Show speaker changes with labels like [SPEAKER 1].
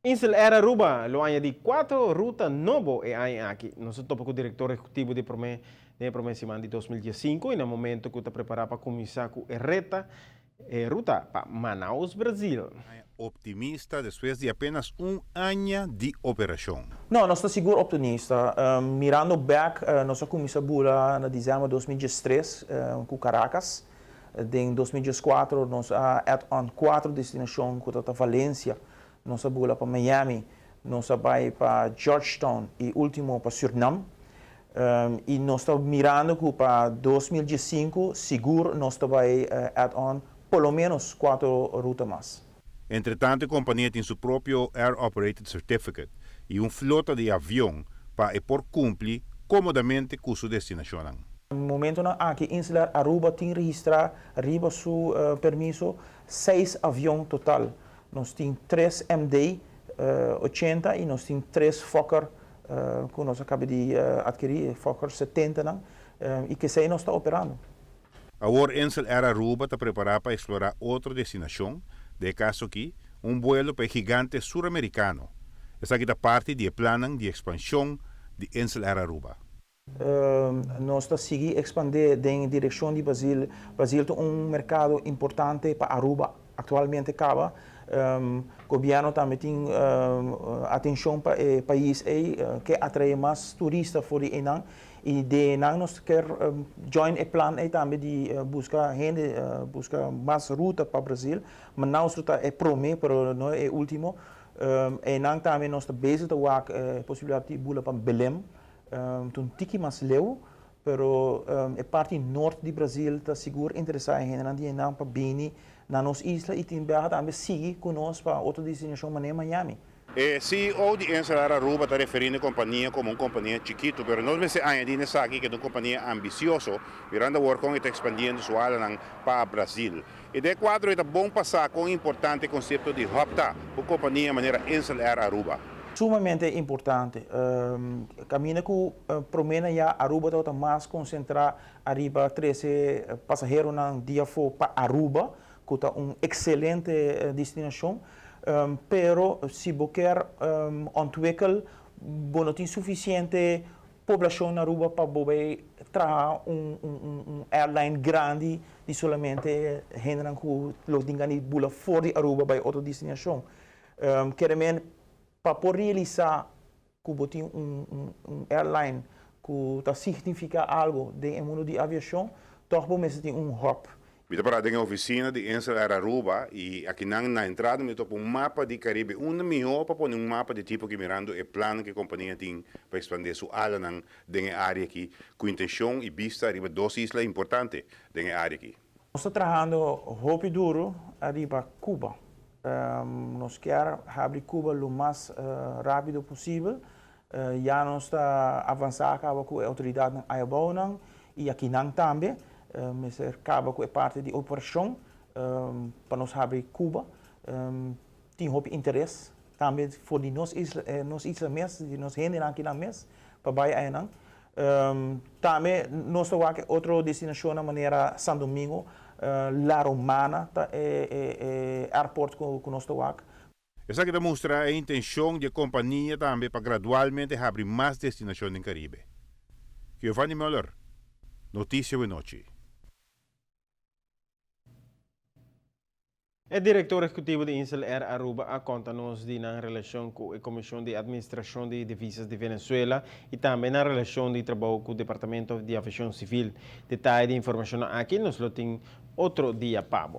[SPEAKER 1] Insel era Aruba, lo añadí 4 rutas novo e aí aqui. Nós topo com o diretor executivo de Promessa de 2015 e no momento que está preparado para começar com a ruta para Manaus, Brasil.
[SPEAKER 2] Optimista después de apenas un año de operación.
[SPEAKER 3] Não, nós estamos seguro optimista. Mirando back, nós começamos em dezembro de 2013 com Caracas. Em 2014, nós temos 4 destinações, que está Valência, nós vamos para Miami, nós vamos para Georgetown e último para Suriname. E nós estamos mirando que para 2015, seguro, nós vamos pelo menos 4 rutas mais.
[SPEAKER 2] Entretanto, a companhia tem seu próprio Air Operated Certificate e flota de avião para por cumprir comodamente com sua destinação.
[SPEAKER 3] No momento aqui em Insular Aruba tem registrado arriba seu permisso 6 aviões total. Nós temos 3 MD 80 e nós temos 3 Fokker que nós acabamos de adquirir, Fokker 70 e que sei nós está operando.
[SPEAKER 2] Agora, Insel Air Aruba está preparado para explorar outra destinação, de caso aqui, vuelo para gigante sul-americano. Essa aqui é parte do plano de expansão de Insel Air Aruba.
[SPEAKER 3] Nós estamos seguindo expandir em direção de Brasil. Brasil é mercado importante para Aruba. Atualmente acaba. O governo também tem atenção para o país que atrai mais turistas fora de Enang. E de Enang nós queremos join o plano também de buscar gente, buscar mais ruta para o Brasil. Mas não ruta é promessa, mas não é o último. Enang também nós estamos bezig com a possibilidade de ir para Belém. Um tiki mais leu, pero a parte norte do Brasil está seguro interessado em Enang para Beni, na nossa isla e também seguir conosco para outra destinação, mané Miami.
[SPEAKER 2] CEO de Insel Air Aruba está referindo a companhia como uma companhia chiquito, pero nós vamos añadir aqui que é uma companhia ambiciosa, mirando a work está expandindo sua área para o Brasil. E de quadro é bom passar com um importante conceito de ROPTA, a companhia maneira Insel Air Aruba.
[SPEAKER 3] Sumamente importante. Caminho que promena já Aruba está mais concentrado arriba 13 passageiros no dia para Aruba, que é uma excelente destinação. Pero se você quer ontwikkelen, não tem suficiente população na Aruba para você trazer airline grande de somente gente que lo tenga ni bula fora de Aruba para outra destinação. Queremos para realizar que você tem airline que significa algo no mundo de aviação, toch você tem hub.
[SPEAKER 2] Vita para a oficina de Insel Air Aruba e aqui na entrada me topo mapa de Caribe, melhor para pôr mapa de tipo que mirando o plano que a companhia tem para expandir sua área na área aqui, com intenção e vista arriba 2 islas importantes na área aqui.
[SPEAKER 3] Nós estamos trabalhando rápido duro arriba Cuba. Nós queremos abrir Cuba o mais rápido possível. Já nós estamos avançando com a autoridade na Ayabao e aqui também. Mas acaba com a parte de operação para nós abrir Cuba. Tem muito interesse também for de nós isla mesmo, de nós gente aqui na mesmo, para baixo aí também nós estamos aqui outra destinação na maneira São Domingo, La Romana, aeroporto que nós estamos aqui.
[SPEAKER 2] Essa aqui demonstra a intenção da companhia também para gradualmente abrir mais destinações no Caribe. Giovanni Müller, Notícia de Noite.
[SPEAKER 1] O diretor executivo de Insel Air Aruba conta-nos na relação com a Comissão de Administração de Divisas de Venezuela e também na relação de trabalho com o Departamento de Aviação Civil. Detalhe de informação aqui nos lo tem outro dia, Pablo.